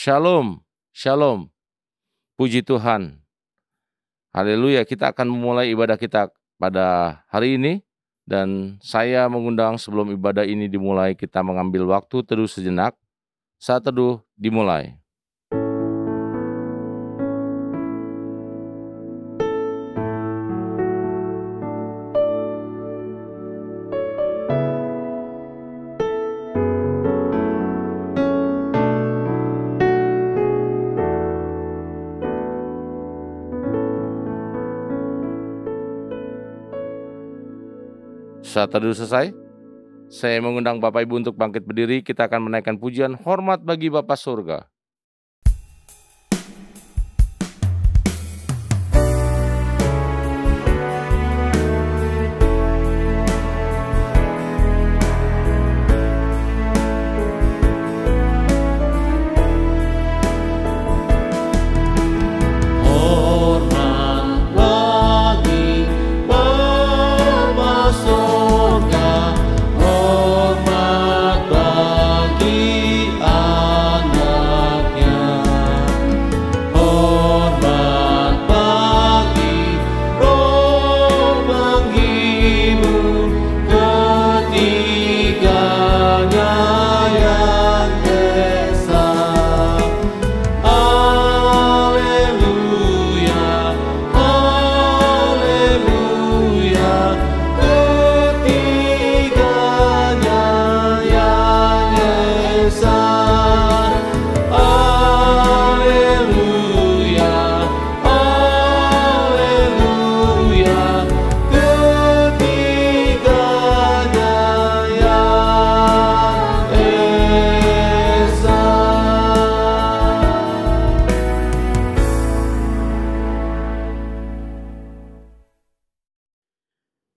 Shalom, shalom. Puji Tuhan. Haleluya, kita akan memulai ibadah kita pada hari ini. Dan saya mengundang sebelum ibadah ini dimulai, kita mengambil waktu teduh sejenak. Saat teduh dimulai. Saat teduh selesai, saya mengundang Bapak Ibu untuk bangkit berdiri. Kita akan menaikkan pujian hormat bagi Bapa Surga.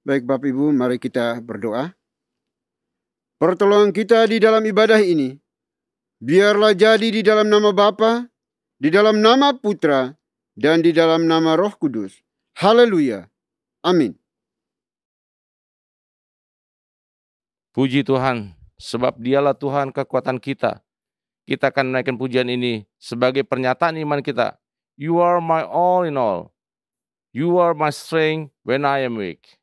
Baik Bapak Ibu, mari kita berdoa. Pertolongan kita di dalam ibadah ini, biarlah jadi di dalam nama Bapa, di dalam nama Putra, dan di dalam nama Roh Kudus. Haleluya. Amin. Puji Tuhan, sebab Dialah Tuhan kekuatan kita. Kita akan menaikkan pujian ini sebagai pernyataan iman kita. You are my all in all. You are my strength when I am weak.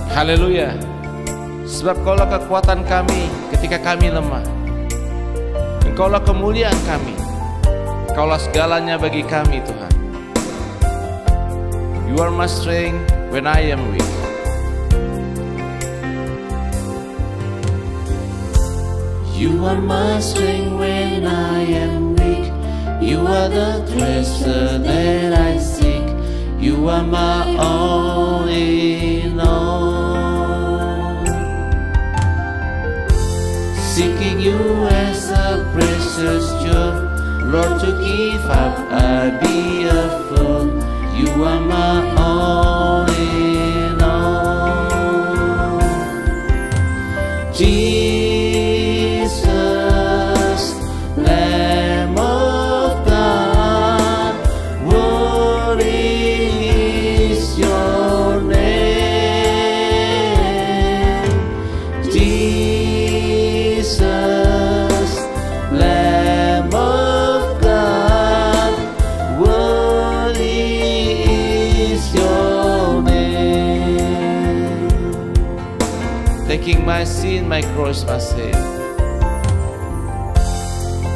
Haleluya. Sebab Engkaulah kekuatan kami ketika kami lemah. Engkaulah kemuliaan kami. Engkaulah segalanya bagi kami, Tuhan. You are my strength when I am weak. You are my strength when I am weak. You are the treasure that I seek. You are my all in all. Seeking you as a precious jewel, Lord, to give up I'd be a fool. You are my all in all. Jesus, Lamb of God, worthy is your name. Jesus, Lamb of God, worthy is your name. Taking my sin, my cross, my sin.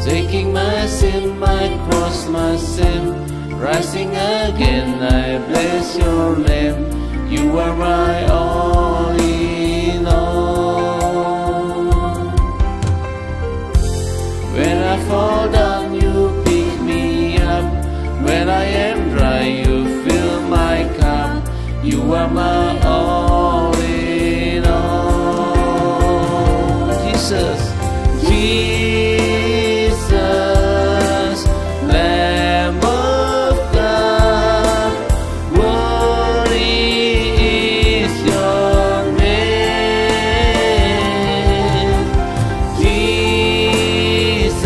Taking my sin, my cross, my sin, rising again, I bless your name. You are my all in all. When I fall down, you pick me up. When I am dry, you fill my cup. You are my all in all. Jesus, Jesus, Lamb of God, worthy is your name. Jesus,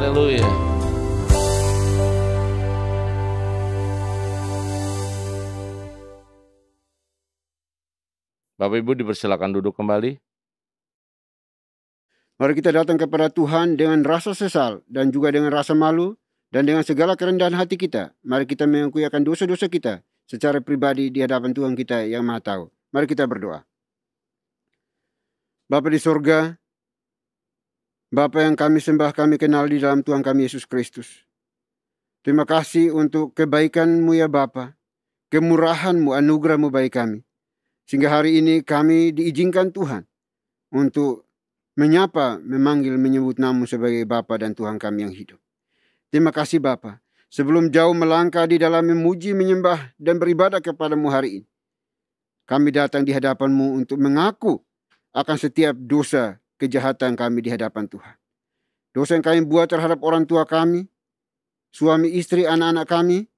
Haleluya. Bapak Ibu dipersilakan duduk kembali. Mari kita datang kepada Tuhan dengan rasa sesal dan juga dengan rasa malu dan dengan segala kerendahan hati kita. Mari kita mengakui akan dosa-dosa kita secara pribadi di hadapan Tuhan kita yang Maha Tahu. Mari kita berdoa. Bapa di sorga, Bapa yang kami sembah, kami kenal di dalam Tuhan kami Yesus Kristus. Terima kasih untuk kebaikan-Mu ya Bapa, kemurahan-Mu, anugerah-Mu bagi kami. Sehingga hari ini kami diizinkan Tuhan untuk menyapa, memanggil, menyebut nama sebagai Bapa dan Tuhan kami yang hidup. Terima kasih Bapa. Sebelum jauh melangkah di dalam memuji, menyembah, dan beribadah kepada-Mu hari ini, kami datang di hadapan-Mu untuk mengaku akan setiap dosa kejahatan kami di hadapan Tuhan. Dosa yang kami buat terhadap orang tua kami, suami istri, anak-anak kami,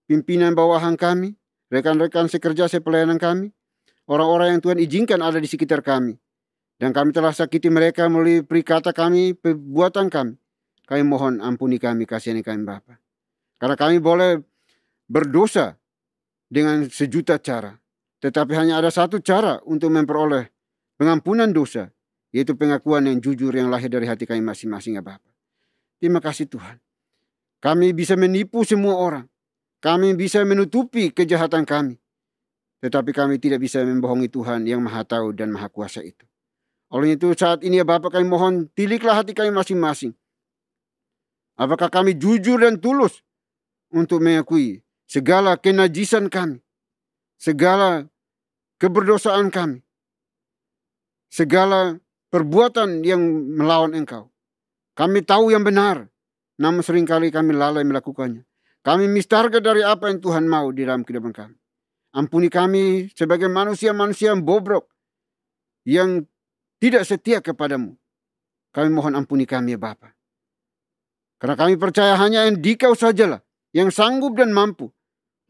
pimpinan bawahan kami, rekan-rekan sekerja sepelayanan kami, orang-orang yang Tuhan izinkan ada di sekitar kami. Dan kami telah sakiti mereka melalui perkata kami, perbuatan kami. Kami mohon ampuni kami, kasihani kami Bapa. Karena kami boleh berdosa dengan sejuta cara. Tetapi hanya ada satu cara untuk memperoleh pengampunan dosa. Yaitu pengakuan yang jujur yang lahir dari hati kami masing-masing ya Bapa. Terima kasih Tuhan. Kami bisa menipu semua orang. Kami bisa menutupi kejahatan kami. Tetapi kami tidak bisa membohongi Tuhan yang Maha Tahu dan Maha Kuasa itu. Oleh itu saat ini ya Bapa, kami mohon tiliklah hati kami masing-masing. Apakah kami jujur dan tulus untuk mengakui segala kenajisan kami, segala keberdosaan kami, segala perbuatan yang melawan Engkau. Kami tahu yang benar, namun seringkali kami lalai melakukannya. Kami mistarga dari apa yang Tuhan mau di dalam kehidupan kami. Ampuni kami sebagai manusia-manusia yang bobrok, yang tidak setia kepadamu. Kami mohon ampuni kami ya Bapa. Karena kami percaya hanya yang Dikau sajalah yang sanggup dan mampu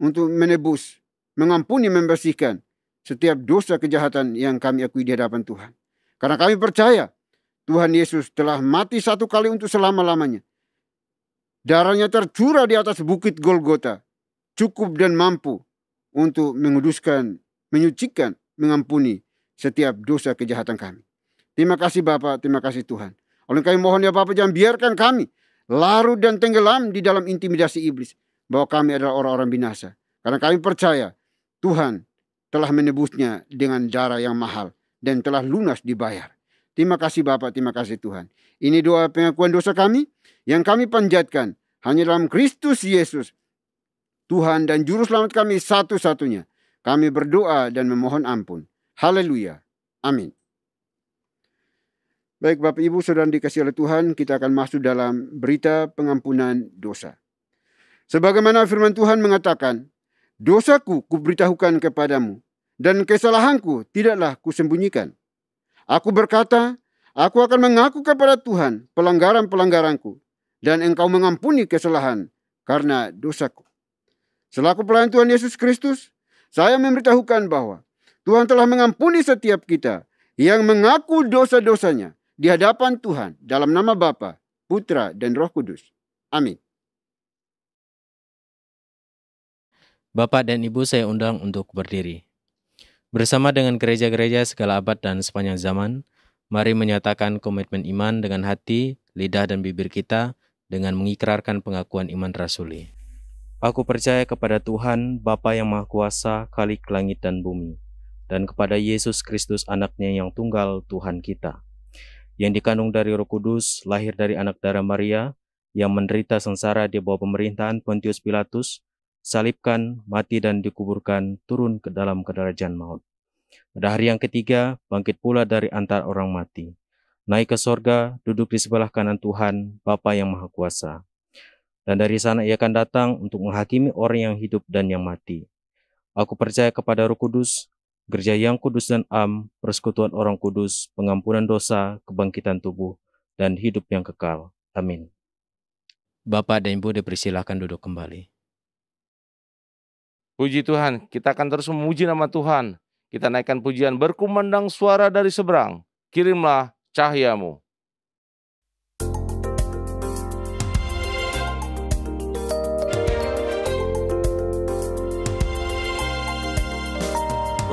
untuk menebus, mengampuni, membersihkan setiap dosa kejahatan yang kami akui di hadapan Tuhan. Karena kami percaya Tuhan Yesus telah mati satu kali untuk selama-lamanya. Darahnya tercurah di atas bukit Golgota, cukup dan mampu untuk menguduskan, menyucikan, mengampuni setiap dosa kejahatan kami. Terima kasih Bapa, terima kasih Tuhan. Oleh kami mohon ya Bapa, jangan biarkan kami larut dan tenggelam di dalam intimidasi iblis, bahwa kami adalah orang-orang binasa. Karena kami percaya Tuhan telah menebusnya dengan darah yang mahal dan telah lunas dibayar. Terima kasih Bapa, terima kasih Tuhan. Ini doa pengakuan dosa kami yang kami panjatkan hanya dalam Kristus Yesus, Tuhan dan Juru Selamat kami satu-satunya. Kami berdoa dan memohon ampun. Haleluya. Amin. Baik Bapak Ibu Saudara dikasihi oleh Tuhan, kita akan masuk dalam berita pengampunan dosa. Sebagaimana firman Tuhan mengatakan, dosaku kuberitahukan kepadamu, dan kesalahanku tidaklah kusembunyikan. Aku berkata, aku akan mengaku kepada Tuhan pelanggaran-pelanggaranku, dan Engkau mengampuni kesalahan karena dosaku. Selaku pelayan Tuhan Yesus Kristus, saya memberitahukan bahwa Tuhan telah mengampuni setiap kita yang mengaku dosa-dosanya di hadapan Tuhan dalam nama Bapa, Putra, dan Roh Kudus. Amin. Bapak dan Ibu saya undang untuk berdiri. Bersama dengan gereja-gereja segala abad dan sepanjang zaman, mari menyatakan komitmen iman dengan hati, lidah, dan bibir kita dengan mengikrarkan pengakuan iman rasuli. Aku percaya kepada Tuhan, Bapa yang Maha Kuasa, Khalik langit dan bumi, dan kepada Yesus Kristus anaknya yang tunggal Tuhan kita, yang dikandung dari Roh Kudus, lahir dari anak darah Maria, yang menderita sengsara di bawah pemerintahan Pontius Pilatus, salibkan, mati dan dikuburkan, turun ke dalam kedarajan maut. Pada hari yang ketiga, bangkit pula dari antara orang mati, naik ke sorga, duduk di sebelah kanan Tuhan, Bapa yang Maha Kuasa. Dan dari sana ia akan datang untuk menghakimi orang yang hidup dan yang mati. Aku percaya kepada Roh Kudus, gereja yang kudus dan am, persekutuan orang kudus, pengampunan dosa, kebangkitan tubuh, dan hidup yang kekal. Amin. Bapak dan Ibu dipersilakan duduk kembali. Puji Tuhan, kita akan terus memuji nama Tuhan. Kita naikkan pujian, berkumandang suara dari seberang, kirimlah cahayamu.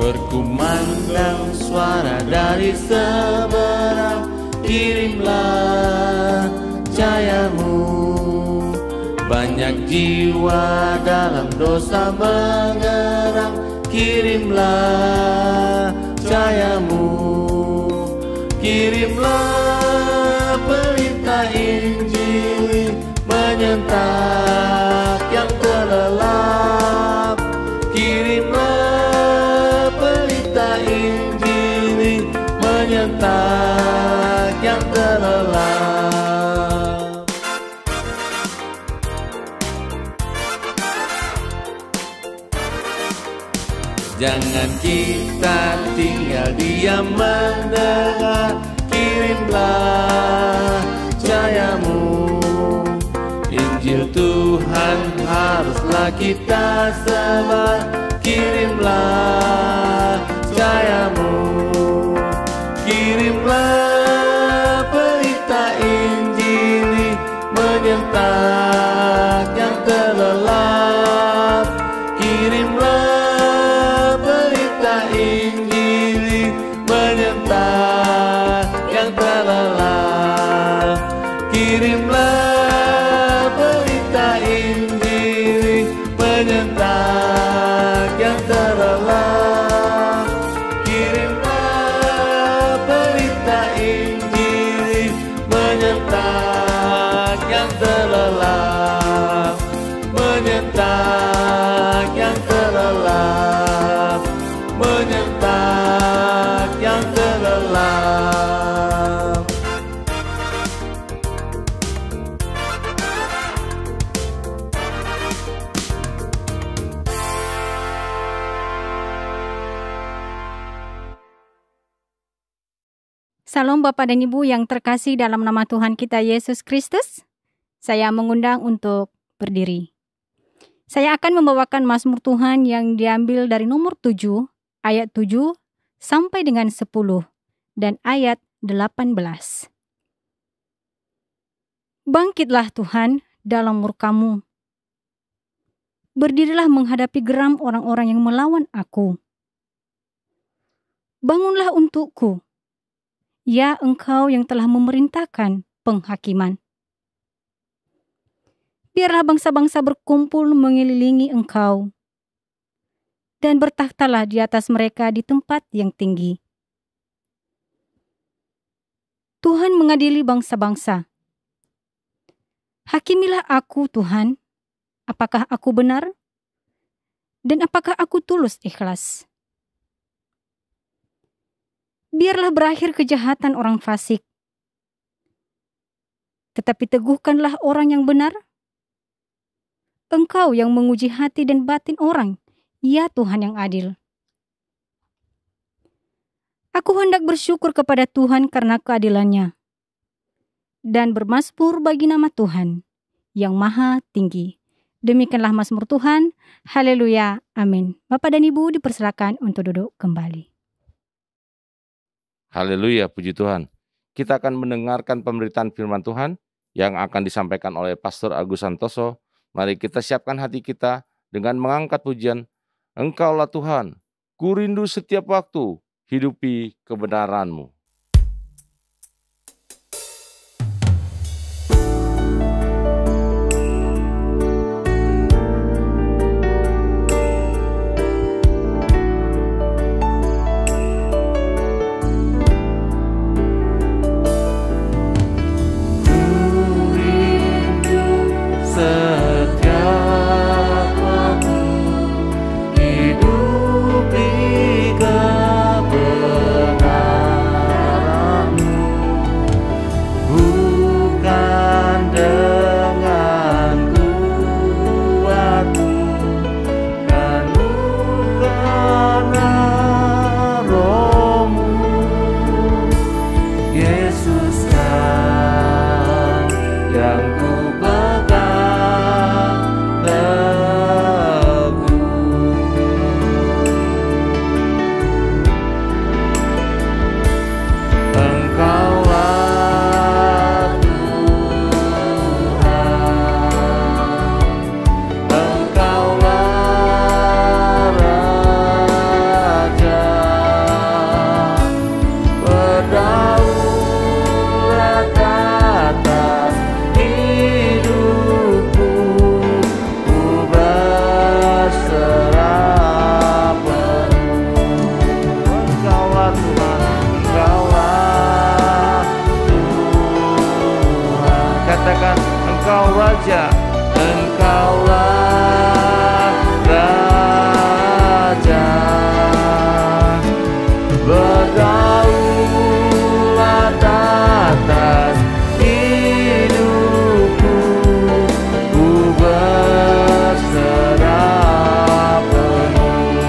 berkumandang suara dari seberang, kirimlah cahayamu. Banyak jiwa dalam dosa mengerang, kirimlah cahayamu. Kirimlah berita Injil menyentak yang terlelap. Kirimlah berita Injil menyentak yang terlelap. Jangan kita tinggal diam mendengar, kirimlah cahayamu. Injil Tuhan haruslah kita sebar, kirimlah cahayamu. Kirimlah berita Injil menyentak yang terlelap. Kirimlah Injil menyentak yang terlelap. Kirimlah berita Injil menyentak yang terlelap. Kirimlah berita Injil menyentak yang terlelap. Menyentak yang terlelap. Menyentak yang terlelap. Salam Bapak dan Ibu yang terkasih dalam nama Tuhan kita Yesus Kristus. Saya mengundang untuk berdiri. Saya akan membawakan Mazmur Tuhan yang diambil dari nomor 7 ayat 7 sampai dengan 10 dan ayat 18. Bangkitlah Tuhan dalam murka-Mu. Berdirilah menghadapi geram orang-orang yang melawan aku. Bangunlah untukku, ya Engkau yang telah memerintahkan penghakiman. Biarlah bangsa-bangsa berkumpul mengelilingi Engkau, dan bertakhtalah di atas mereka di tempat yang tinggi. Tuhan mengadili bangsa-bangsa. Hakimilah aku, Tuhan, apakah aku benar? Dan apakah aku tulus ikhlas? Biarlah berakhir kejahatan orang fasik, tetapi teguhkanlah orang yang benar. Engkau yang menguji hati dan batin orang, ya Tuhan yang adil. Aku hendak bersyukur kepada Tuhan karena keadilannya, dan bermazmur bagi nama Tuhan yang maha tinggi. Demikianlah Mazmur Tuhan. Haleluya. Amin. Bapak dan Ibu dipersilakan untuk duduk kembali. Haleluya, puji Tuhan. Kita akan mendengarkan pemberitaan firman Tuhan yang akan disampaikan oleh Pastor Agus Santoso. Mari kita siapkan hati kita dengan mengangkat pujian, Engkaulah Tuhan, ku rindu setiap waktu, hidupi kebenaran-Mu. Hidupi kebenaran. Raja, Engkaulah Raja. Berdaulat atas hidupku, ku berserah penuh.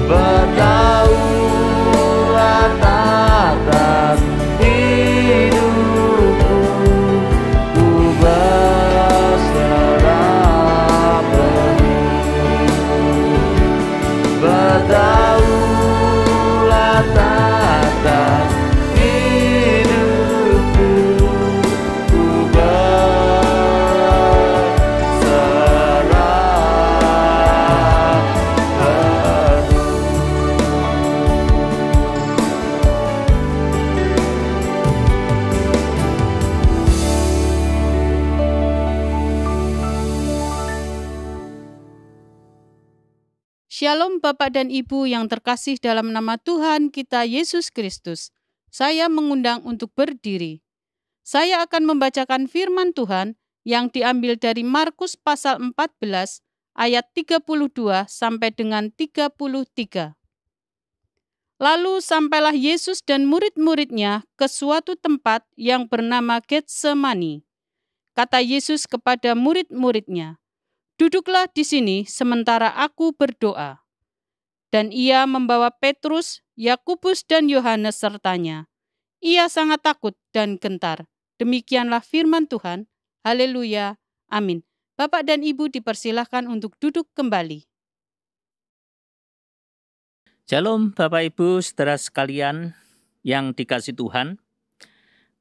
Berdaulat atas hidupku, ku berserah penuh. Berdaulat atas hidupku, ku berserah penuh. Shalom Bapak dan Ibu yang terkasih dalam nama Tuhan kita Yesus Kristus. Saya mengundang untuk berdiri. Saya akan membacakan firman Tuhan yang diambil dari Markus pasal 14 ayat 32 sampai dengan 33. Lalu sampailah Yesus dan murid-muridnya ke suatu tempat yang bernama Getsemani. Kata Yesus kepada murid-muridnya, "Duduklah di sini sementara aku berdoa." Dan ia membawa Petrus, Yakobus, dan Yohanes sertanya. Ia sangat takut dan gentar. Demikianlah firman Tuhan. Haleluya. Amin. Bapak dan Ibu dipersilahkan untuk duduk kembali. Shalom Bapak Ibu saudara sekalian yang dikasihi Tuhan.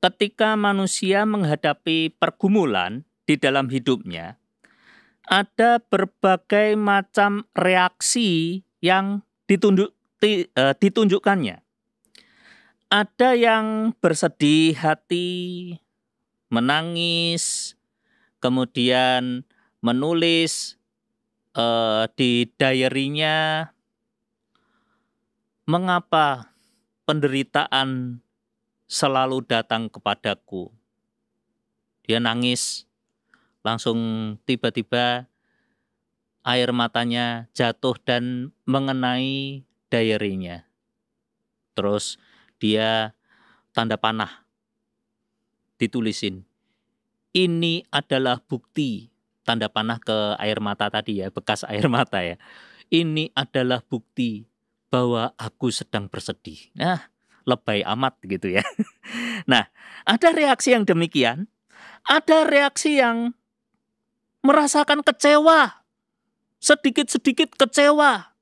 Ketika manusia menghadapi pergumulan di dalam hidupnya, ada berbagai macam reaksi yang ditunjukkannya. Ada yang bersedih hati, menangis, kemudian menulis di diary-nya, "Mengapa penderitaan selalu datang kepadaku?" Dia nangis, langsung tiba-tiba air matanya jatuh dan mengenai diary-nya. Terus dia tanda panah, ditulisin, "Ini adalah bukti," tanda panah ke air mata tadi ya, bekas air mata ya. "Ini adalah bukti bahwa aku sedang bersedih." Nah, lebay amat gitu ya. Nah, ada reaksi yang demikian, ada reaksi yang merasakan kecewa, sedikit-sedikit kecewa.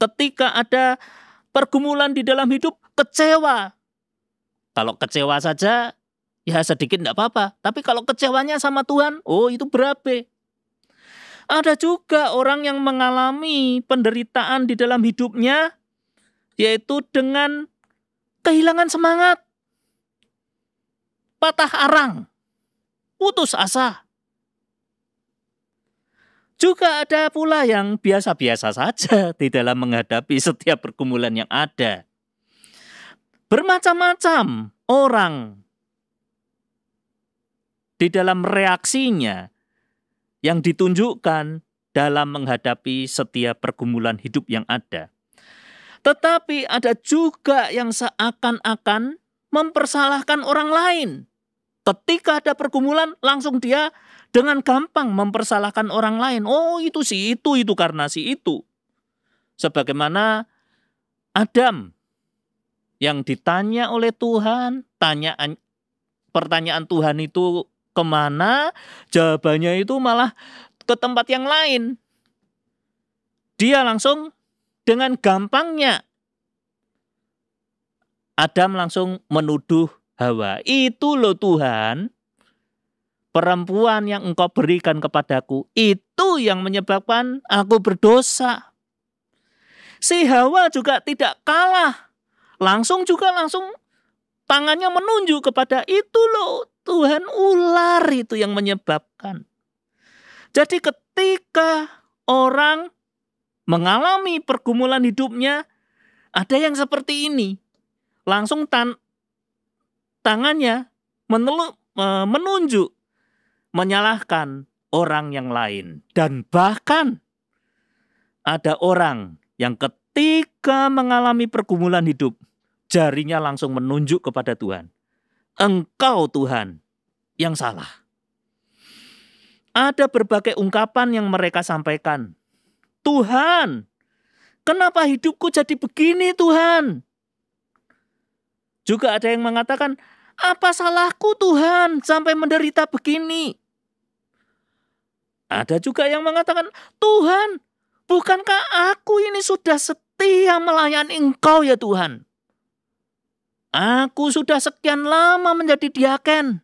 Ketika ada pergumulan di dalam hidup, kecewa. Kalau kecewa saja, ya sedikit enggak apa-apa. Tapi kalau kecewanya sama Tuhan, oh itu berabe. Ada juga orang yang mengalami penderitaan di dalam hidupnya, yaitu dengan kehilangan semangat, patah arang, putus asa. Juga ada pula yang biasa-biasa saja di dalam menghadapi setiap pergumulan yang ada. Bermacam-macam orang di dalam reaksinya yang ditunjukkan dalam menghadapi setiap pergumulan hidup yang ada. Tetapi ada juga yang seakan-akan mempersalahkan orang lain. Ketika ada pergumulan, langsung dia dengan gampang mempersalahkan orang lain. Oh itu si itu karena si itu. Sebagaimana Adam yang ditanya oleh Tuhan, pertanyaan Tuhan itu kemana, jawabannya itu malah ke tempat yang lain. Dia langsung dengan gampangnya, Adam langsung menuduh Hawa. "Itu loh Tuhan, perempuan yang engkau berikan kepadaku, itu yang menyebabkan aku berdosa." Si Hawa juga tidak kalah. Langsung tangannya menunjuk kepada itu loh Tuhan, ular itu yang menyebabkan. Jadi ketika orang mengalami pergumulan hidupnya, ada yang seperti ini. Langsung tangannya menunjuk, menyalahkan orang yang lain. Dan bahkan ada orang yang ketika mengalami pergumulan hidup, jarinya langsung menunjuk kepada Tuhan. Engkau Tuhan yang salah. Ada berbagai ungkapan yang mereka sampaikan. Tuhan, kenapa hidupku jadi begini Tuhan? Juga ada yang mengatakan, apa salahku Tuhan sampai menderita begini? Ada juga yang mengatakan, Tuhan, bukankah aku ini sudah setia melayani Engkau ya Tuhan? Aku sudah sekian lama menjadi diaken.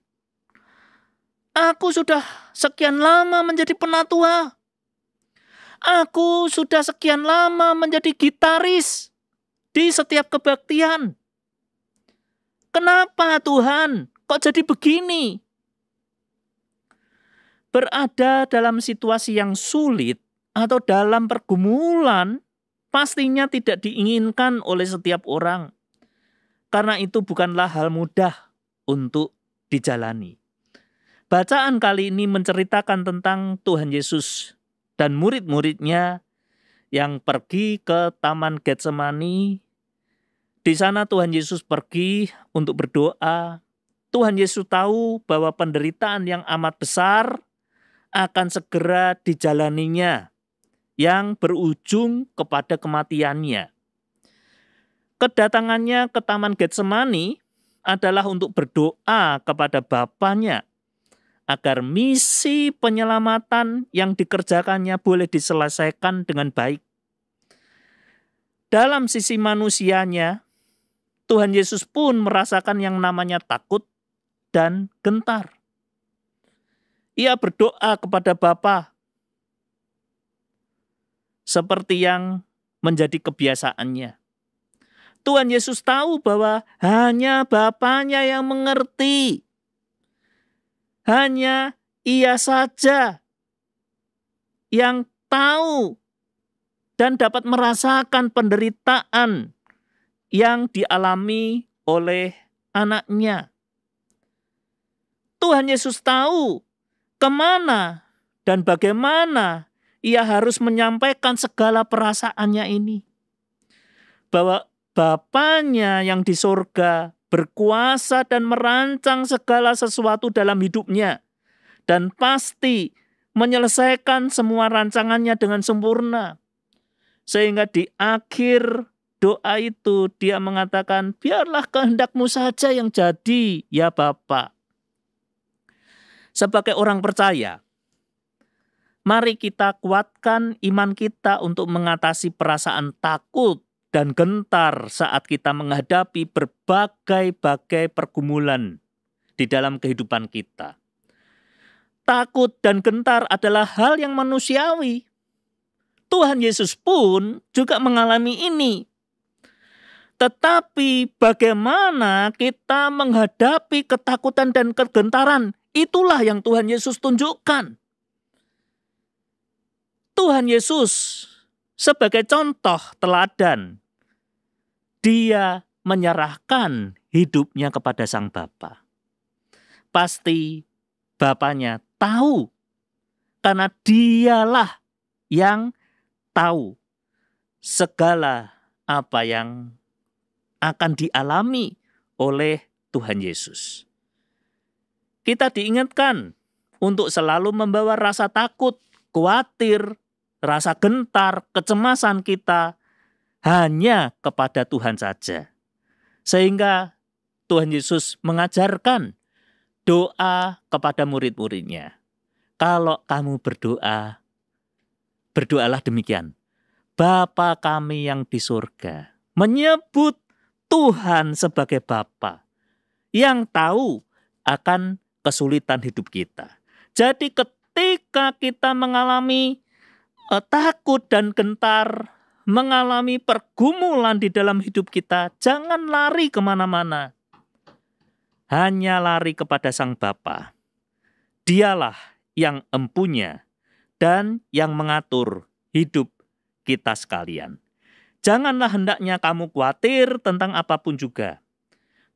Aku sudah sekian lama menjadi penatua. Aku sudah sekian lama menjadi gitaris di setiap kebaktian. Kenapa Tuhan kok jadi begini? Berada dalam situasi yang sulit atau dalam pergumulan pastinya tidak diinginkan oleh setiap orang. Karena itu bukanlah hal mudah untuk dijalani. Bacaan kali ini menceritakan tentang Tuhan Yesus dan murid-muridnya yang pergi ke Taman Getsemani. Di sana Tuhan Yesus pergi untuk berdoa. Tuhan Yesus tahu bahwa penderitaan yang amat besar akan segera dijalaninya, yang berujung kepada kematiannya. Kedatangannya ke Taman Getsemani adalah untuk berdoa kepada Bapanya agar misi penyelamatan yang dikerjakannya boleh diselesaikan dengan baik. Dalam sisi manusianya, Tuhan Yesus pun merasakan yang namanya takut dan gentar. Ia berdoa kepada Bapa seperti yang menjadi kebiasaannya. Tuhan Yesus tahu bahwa hanya Bapanya yang mengerti. Hanya Ia saja yang tahu dan dapat merasakan penderitaan yang dialami oleh anaknya. Tuhan Yesus tahu kemana dan bagaimana Ia harus menyampaikan segala perasaannya ini. Bahwa Bapanya yang di surga berkuasa dan merancang segala sesuatu dalam hidupnya. Dan pasti menyelesaikan semua rancangannya dengan sempurna. Sehingga di akhir doa itu dia mengatakan, biarlah kehendak-Mu saja yang jadi ya Bapa. Sebagai orang percaya, mari kita kuatkan iman kita untuk mengatasi perasaan takut dan gentar saat kita menghadapi berbagai-bagai pergumulan di dalam kehidupan kita. Takut dan gentar adalah hal yang manusiawi. Tuhan Yesus pun juga mengalami ini. Tetapi bagaimana kita menghadapi ketakutan dan kegentaran, itulah yang Tuhan Yesus tunjukkan. Tuhan Yesus sebagai contoh teladan, Dia menyerahkan hidupnya kepada Sang Bapa. Pasti Bapanya tahu, karena Dialah yang tahu segala apa yang akan dialami oleh Tuhan Yesus. Kita diingatkan untuk selalu membawa rasa takut, khawatir, rasa gentar, kecemasan kita hanya kepada Tuhan saja. Sehingga Tuhan Yesus mengajarkan doa kepada murid-muridnya. Kalau kamu berdoa, berdoalah demikian. Bapa kami yang di surga. Menyebut Tuhan sebagai Bapa yang tahu akan kesulitan hidup kita. Jadi ketika kita mengalami takut dan gentar, mengalami pergumulan di dalam hidup kita, jangan lari kemana-mana. Hanya lari kepada Sang Bapa. Dialah yang empunya dan yang mengatur hidup kita sekalian. Janganlah hendaknya kamu khawatir tentang apapun juga.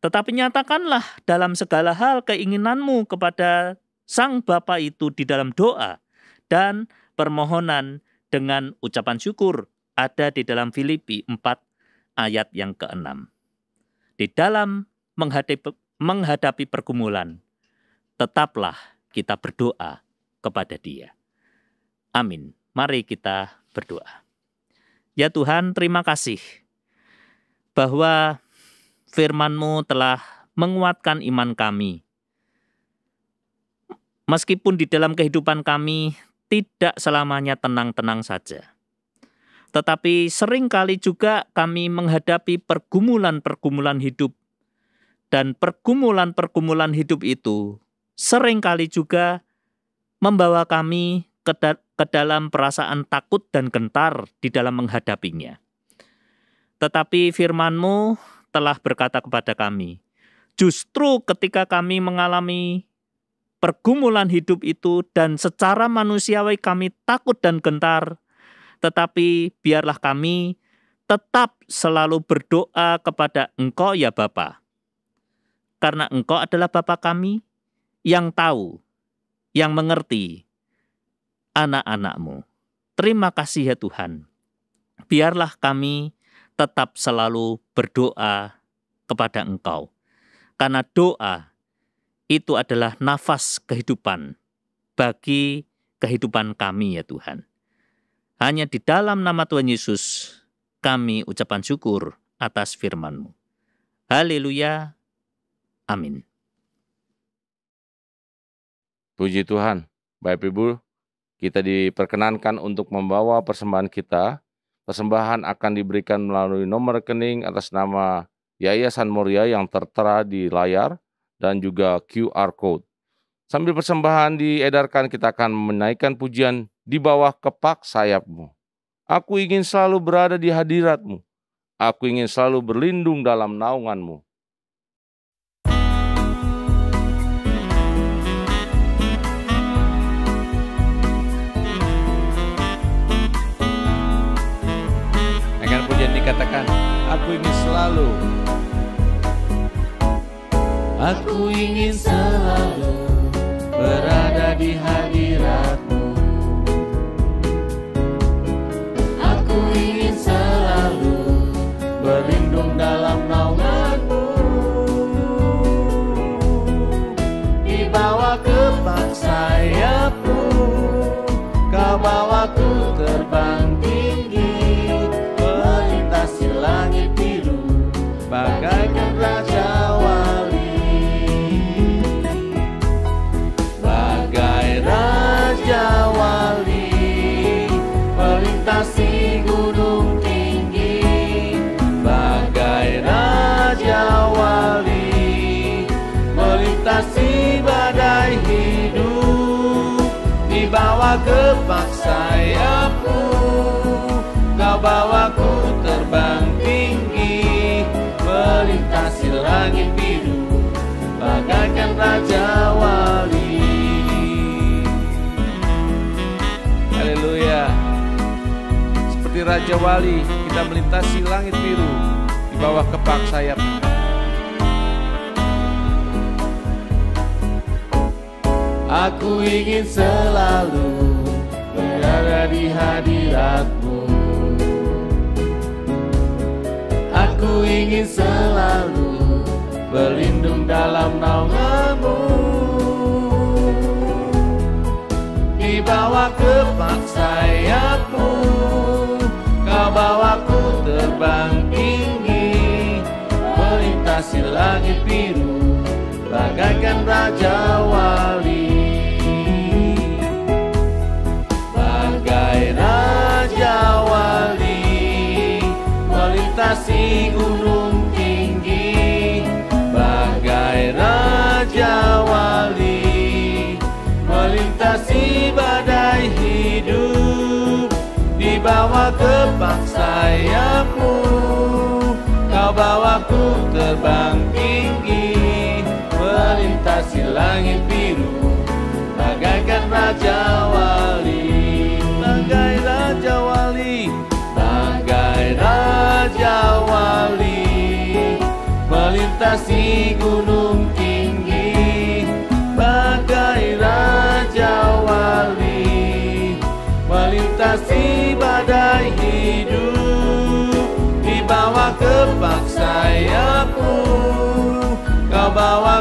Tetapi nyatakanlah dalam segala hal keinginanmu kepada Sang Bapa itu di dalam doa dan permohonan dengan ucapan syukur. Ada di dalam Filipi 4 ayat yang ke-6. Di dalam menghadapi pergumulan, tetaplah kita berdoa kepada Dia. Amin. Mari kita berdoa. Ya Tuhan, terima kasih bahwa firman-Mu telah menguatkan iman kami. Meskipun di dalam kehidupan kami tidak selamanya tenang-tenang saja. Tetapi seringkali juga kami menghadapi pergumulan-pergumulan hidup. Dan pergumulan-pergumulan hidup itu seringkali juga membawa kami ke dalam perasaan takut dan gentar di dalam menghadapinya. Tetapi firman-Mu telah berkata kepada kami, justru ketika kami mengalami pergumulan hidup itu dan secara manusiawi kami takut dan gentar, tetapi biarlah kami tetap selalu berdoa kepada Engkau ya Bapa. Karena Engkau adalah Bapa kami yang tahu, yang mengerti anak-anak-Mu. Terima kasih ya Tuhan. Biarlah kami tetap selalu berdoa kepada Engkau. Karena doa itu adalah nafas kehidupan bagi kehidupan kami ya Tuhan. Hanya di dalam nama Tuhan Yesus kami ucapan syukur atas firman-Mu. Haleluya. Amin. Puji Tuhan. Bapak Ibu, kita diperkenankan untuk membawa persembahan kita. Persembahan akan diberikan melalui nomor rekening atas nama Yayasan Moria yang tertera di layar dan juga QR Code. Sambil persembahan diedarkan, kita akan menaikkan pujian di bawah kepak sayap-Mu. Aku ingin selalu berada di hadirat-Mu. Aku ingin selalu berlindung dalam naungan-Mu. Dengan pujian dikatakan, aku ingin selalu. Aku ingin selalu berada di hadirat-Mu. Aku ingin selalu berlindung dalam naungan-Mu. Di bawah kepak sayap-Mu, Kau bawaku terbang tinggi, melintasi langit biru, bagaikan raja wali. Raja wali, melintasi gunung tinggi, bagai Raja wali, melintasi badai hidup. Di bawah kepak sayap-Mu, Kau bawaku terbang tinggi, melintasi langit biru, bagaikan Raja wali. Haleluya. Seperti Raja Wali, kita melintasi langit biru di bawah kepak sayap. Aku ingin selalu berada di hadirat-Mu. Aku ingin selalu berlindung dalam naungan-Mu. Di bawah kepak sayap-Mu, Kau bawaku terbang tinggi, melintasi langit biru, bagaikan Raja wali. Bagai Raja wali, melintasi gunung tinggi, bagai Raja wali, melintasi badai hidup. Di bawah kepak sayap-Mu, Kau bawaku terbang tinggi, melintasi langit biru, bagaikan Raja wali. Bagai Raja wali, bagai Raja wali, melintasi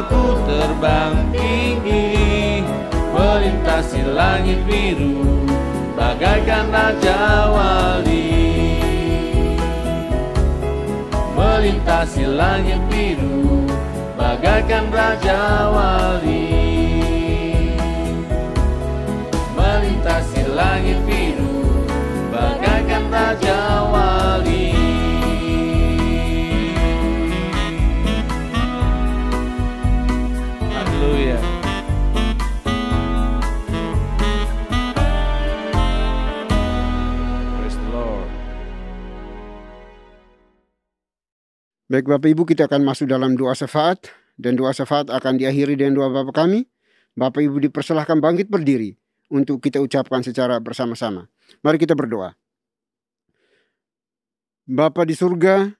aku terbang tinggi, melintasi langit biru, bagaikan raja wali. Melintasi langit biru, bagaikan raja wali. Melintasi langit biru, bagaikan raja wali. Haleluya. Praise the Lord. Baik Bapak Ibu, kita akan masuk dalam doa syafaat, dan doa syafaat akan diakhiri dengan doa Bapa kami. Bapak Ibu dipersilahkan bangkit berdiri untuk kita ucapkan secara bersama-sama. Mari kita berdoa. Bapa di surga,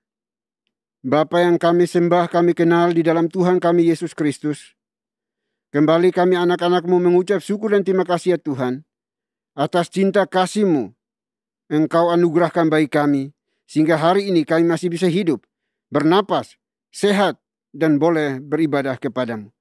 Bapa yang kami sembah, kami kenal di dalam Tuhan kami Yesus Kristus. Kembali kami anak-anak-Mu mengucap syukur dan terima kasih ya Tuhan, atas cinta kasih-Mu Engkau anugerahkan bagi kami, sehingga hari ini kami masih bisa hidup, bernapas, sehat, dan boleh beribadah kepadamu.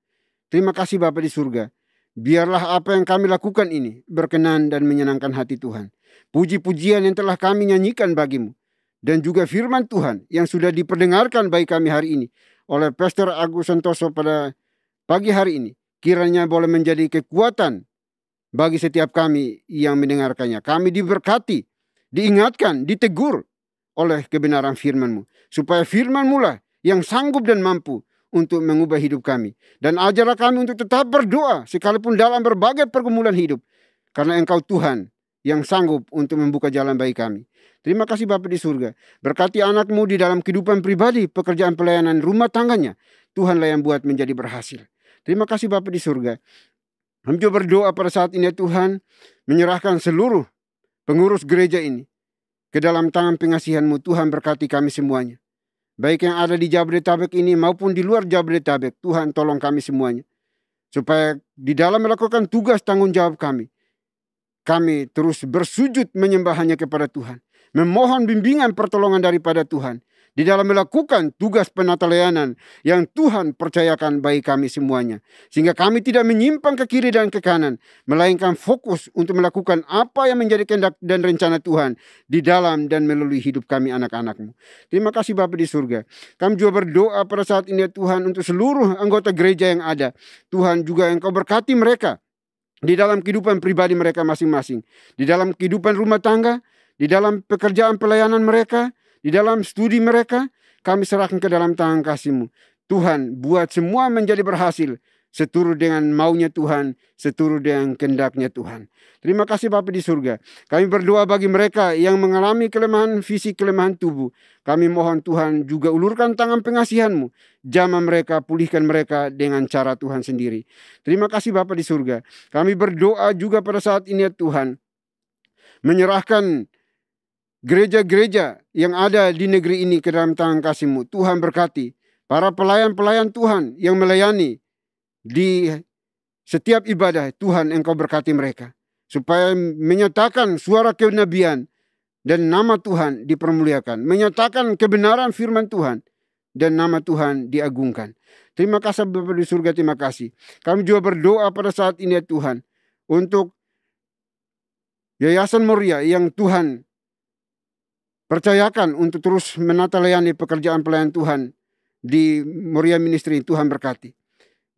Terima kasih Bapa di surga. Biarlah apa yang kami lakukan ini berkenan dan menyenangkan hati Tuhan. Puji-pujian yang telah kami nyanyikan bagimu, dan juga firman Tuhan yang sudah diperdengarkan bagi kami hari ini oleh Pastor Agus Santoso pada pagi hari ini, kiranya boleh menjadi kekuatan bagi setiap kami yang mendengarkannya. Kami diberkati, diingatkan, ditegur oleh kebenaran firman-Mu, supaya firman-Mu lah yang sanggup dan mampu untuk mengubah hidup kami. Dan ajarlah kami untuk tetap berdoa sekalipun dalam berbagai pergumulan hidup, karena Engkau Tuhan yang sanggup untuk membuka jalan bagi kami. Terima kasih Bapa di surga. Berkati anak-Mu di dalam kehidupan pribadi, pekerjaan pelayanan rumah tangganya. Tuhanlah yang buat menjadi berhasil. Terima kasih Bapa di surga. Kami juga berdoa pada saat ini Tuhan, menyerahkan seluruh pengurus gereja ini ke dalam tangan pengasihan-Mu. Tuhan berkati kami semuanya, baik yang ada di Jabodetabek ini maupun di luar Jabodetabek. Tuhan tolong kami semuanya, supaya di dalam melakukan tugas tanggung jawab kami terus bersujud menyembah hanya kepada Tuhan, memohon bimbingan pertolongan daripada Tuhan di dalam melakukan tugas penata layanan yang Tuhan percayakan bagi kami semuanya, sehingga kami tidak menyimpang ke kiri dan ke kanan, melainkan fokus untuk melakukan apa yang menjadi kehendak dan rencana Tuhan di dalam dan melalui hidup kami anak-anak-Mu. Terima kasih Bapa di surga. Kami juga berdoa pada saat ini Tuhan untuk seluruh anggota gereja yang ada. Tuhan juga Engkau berkati mereka di dalam kehidupan pribadi mereka masing-masing, di dalam kehidupan rumah tangga, di dalam pekerjaan pelayanan mereka, di dalam studi mereka. Kami serahkan ke dalam tangan kasih-Mu. Tuhan, buat semua menjadi berhasil seturut dengan maunya Tuhan, seturut dengan kehendaknya Tuhan. Terima kasih Bapa di surga. Kami berdoa bagi mereka yang mengalami kelemahan fisik, kelemahan tubuh. Kami mohon Tuhan juga ulurkan tangan pengasihan-Mu, jamah mereka, pulihkan mereka dengan cara Tuhan sendiri. Terima kasih Bapa di surga. Kami berdoa juga pada saat ini Tuhan, menyerahkan gereja-gereja yang ada di negeri ini ke dalam tangan kasih-Mu. Tuhan berkati para pelayan-pelayan Tuhan yang melayani di setiap ibadah. Tuhan Engkau berkati mereka, supaya menyatakan suara kenabian dan nama Tuhan dipermuliakan, menyatakan kebenaran firman Tuhan dan nama Tuhan diagungkan. Terima kasih Bapa di surga, terima kasih. Kami juga berdoa pada saat ini Tuhan, untuk Yayasan Moria yang Tuhan percayakan untuk terus menata layani pekerjaan pelayan Tuhan di Moria Ministry. Tuhan berkati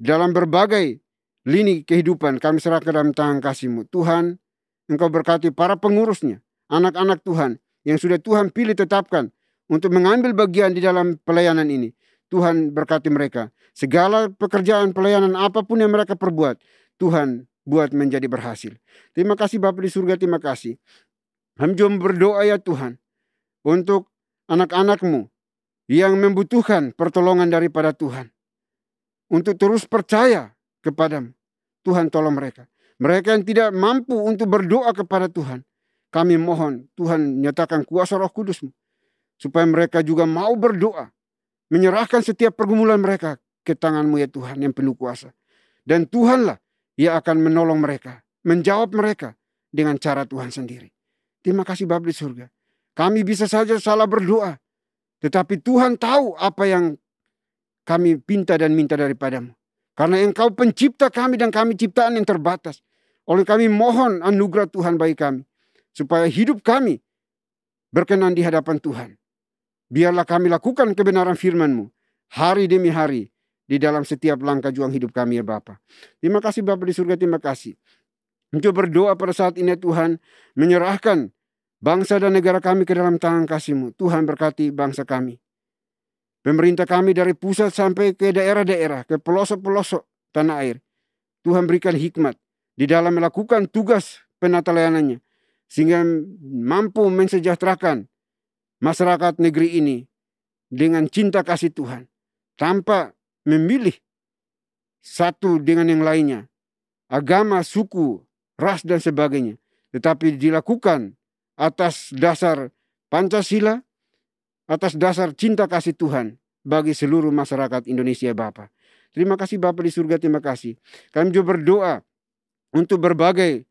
dalam berbagai lini kehidupan. Kami serahkan dalam tangan kasih-Mu. Tuhan, Engkau berkati para pengurusnya, anak-anak Tuhan yang sudah Tuhan pilih tetapkan untuk mengambil bagian di dalam pelayanan ini. Tuhan berkati mereka. Segala pekerjaan pelayanan apapun yang mereka perbuat, Tuhan buat menjadi berhasil. Terima kasih Bapa di surga, terima kasih. Kami juga berdoa ya Tuhan, untuk anak-anak-Mu yang membutuhkan pertolongan daripada Tuhan, untuk terus percaya kepada-Mu. Tuhan tolong mereka. Mereka yang tidak mampu untuk berdoa kepada Tuhan, kami mohon Tuhan nyatakan kuasa Roh Kudus-Mu, supaya mereka juga mau berdoa, menyerahkan setiap pergumulan mereka ke tangan-Mu ya Tuhan yang penuh kuasa. Dan Tuhanlah yang akan menolong mereka, menjawab mereka dengan cara Tuhan sendiri. Terima kasih Bapa di surga. Kami bisa saja salah berdoa, tetapi Tuhan tahu apa yang kami pinta dan minta daripada-Mu. Karena Engkau pencipta kami dan kami ciptaan yang terbatas. Oleh kami mohon anugerah Tuhan bagi kami. Supaya hidup kami berkenan di hadapan Tuhan. Biarlah kami lakukan kebenaran firman-Mu hari demi hari di dalam setiap langkah juang hidup kami ya Bapa. Terima kasih Bapa di surga, terima kasih. Untuk berdoa pada saat ini Tuhan, menyerahkan bangsa dan negara kami ke dalam tangan kasih-Mu. Tuhan berkati bangsa kami. Pemerintah kami dari pusat sampai ke daerah-daerah, ke pelosok-pelosok tanah air. Tuhan berikan hikmat di dalam melakukan tugas penata layanannya. Sehingga mampu mensejahterakan masyarakat negeri ini dengan cinta kasih Tuhan. Tanpa memilih satu dengan yang lainnya. Agama, suku, ras dan sebagainya. Tetapi dilakukan atas dasar Pancasila, atas dasar cinta kasih Tuhan bagi seluruh masyarakat Indonesia Bapa. Terima kasih Bapa di surga, terima kasih. Kami juga berdoa untuk berbagai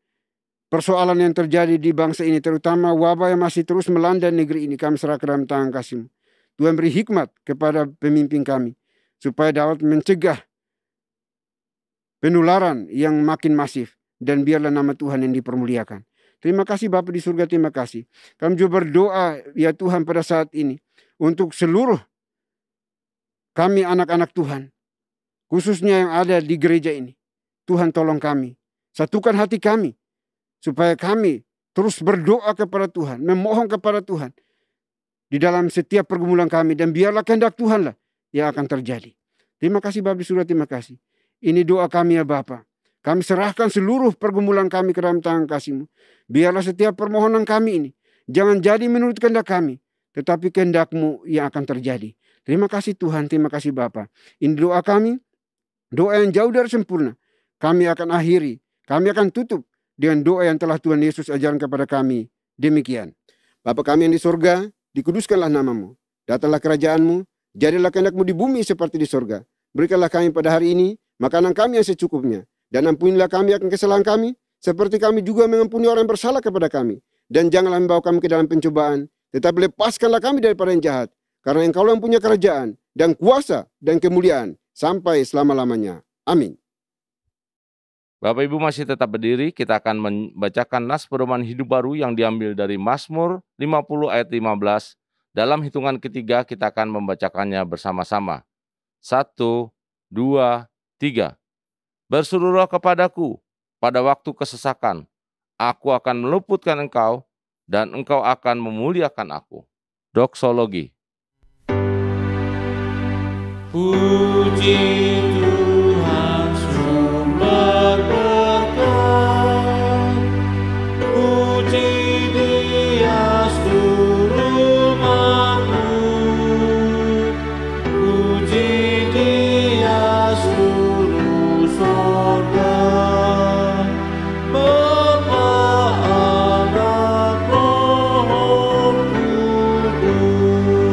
persoalan yang terjadi di bangsa ini, terutama wabah yang masih terus melanda negeri ini. Kami serahkan dalam tangan kasih-Mu. Tuhan beri hikmat kepada pemimpin kami, supaya dapat mencegah penularan yang makin masif. Dan biarlah nama Tuhan yang dipermuliakan. Terima kasih Bapa di surga, terima kasih. Kami juga berdoa ya Tuhan pada saat ini, untuk seluruh kami anak-anak Tuhan, khususnya yang ada di gereja ini. Tuhan tolong kami, satukan hati kami, supaya kami terus berdoa kepada Tuhan, memohon kepada Tuhan di dalam setiap pergumulan kami. Dan biarlah kehendak Tuhanlah yang akan terjadi. Terima kasih Bapa di surga, terima kasih. Ini doa kami ya Bapa. Kami serahkan seluruh pergumulan kami ke dalam tangan kasih-Mu. Biarlah setiap permohonan kami ini jangan jadi menurut kehendak kami, tetapi kehendak-Mu yang akan terjadi. Terima kasih Tuhan, terima kasih Bapa. Ini doa kami, doa yang jauh dari sempurna. Kami akan akhiri, kami akan tutup dengan doa yang telah Tuhan Yesus ajarkan kepada kami. Demikian. Bapa kami yang di surga, dikuduskanlah nama-Mu. Datanglah kerajaan-Mu, jadilah kehendak-Mu di bumi seperti di surga. Berikanlah kami pada hari ini makanan kami yang secukupnya. Dan ampunilah kami akan kesalahan kami, seperti kami juga mengampuni orang yang bersalah kepada kami. Dan janganlah membawa kami ke dalam pencobaan, tetapi lepaskanlah kami daripada yang jahat. Karena Engkau yang punya kerajaan, dan kuasa, dan kemuliaan, sampai selama-lamanya. Amin. Bapak Ibu masih tetap berdiri, kita akan membacakan nas pedoman hidup baru yang diambil dari Mazmur 50 ayat 15. Dalam hitungan ketiga kita akan membacakannya bersama-sama. 1, 2, 3. Berserulah kepadaku pada waktu kesesakan. Aku akan meluputkan engkau, dan engkau akan memuliakan aku. Doksologi. Puji Tuhan sumber berkat, puji Dia seluruh makhluk, puji Dia seluruh sorga, Bapa, Anak, Roh Kudus.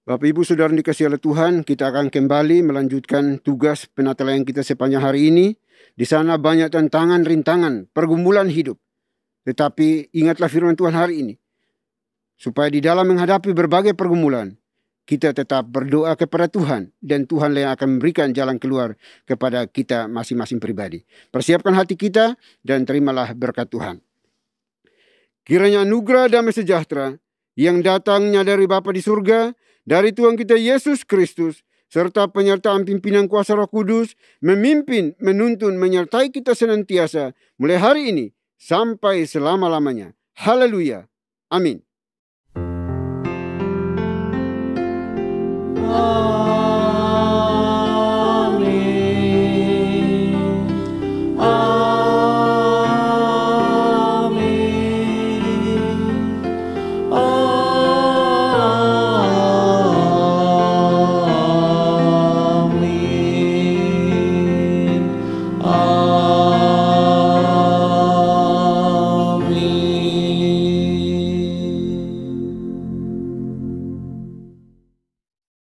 Bapak Ibu Saudara dikasihi oleh Tuhan, kita akan kembali melanjutkan tugas penatelayan kita sepanjang hari ini. Di sana banyak tantangan, rintangan, pergumulan hidup. Tetapi ingatlah firman Tuhan hari ini, supaya di dalam menghadapi berbagai pergumulan, kita tetap berdoa kepada Tuhan, dan Tuhanlah yang akan memberikan jalan keluar kepada kita masing-masing pribadi. Persiapkan hati kita dan terimalah berkat Tuhan. Kiranya anugerah damai sejahtera yang datangnya dari Bapa di surga, dari Tuhan kita Yesus Kristus, serta penyertaan pimpinan kuasa Roh Kudus, memimpin, menuntun, menyertai kita senantiasa, mulai hari ini sampai selama-lamanya. Haleluya. Amin.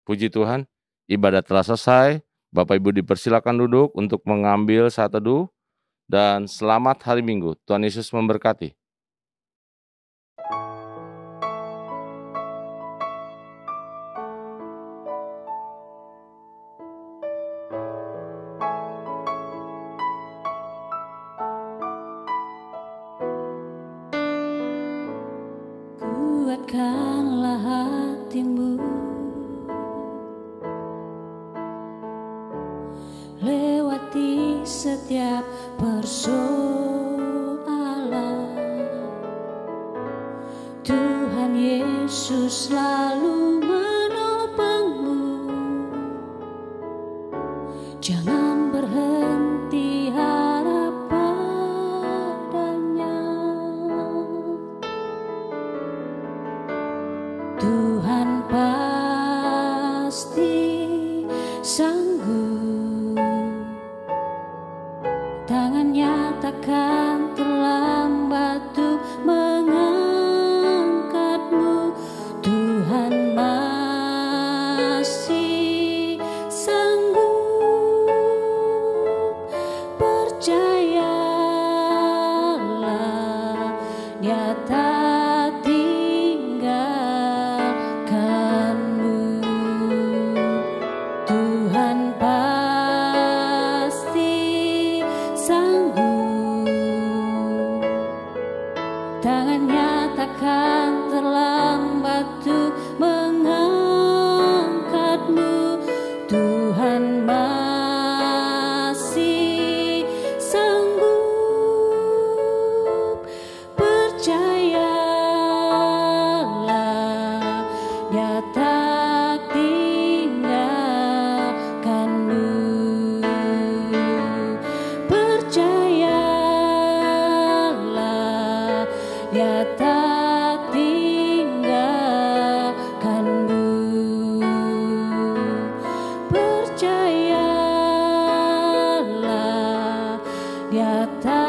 Puji Tuhan, ibadah telah selesai. Bapak Ibu dipersilakan duduk untuk mengambil saat teduh. Dan selamat hari Minggu. Tuhan Yesus memberkati. lembutkanlah hatimu, lewati setiap persoalan. Tuhan Yesus selalu menopangmu. Jangan berhenti harap padanya. Tuhan pasti sanggup. Tangannya takkan terlambat untuk mengangkatmu. Tuhan masih sanggup. Percayalah, Dia tak tinggalkanmu. Tuhan pasti sanggup. Tangannya takkan terlambat untuk mengangkatmu. Tuhan masih sanggup. Percayalah, Dia tak tinggalkanmu. Percayalah, Dia tak tinggalkanmu. Percayalah, Dia tak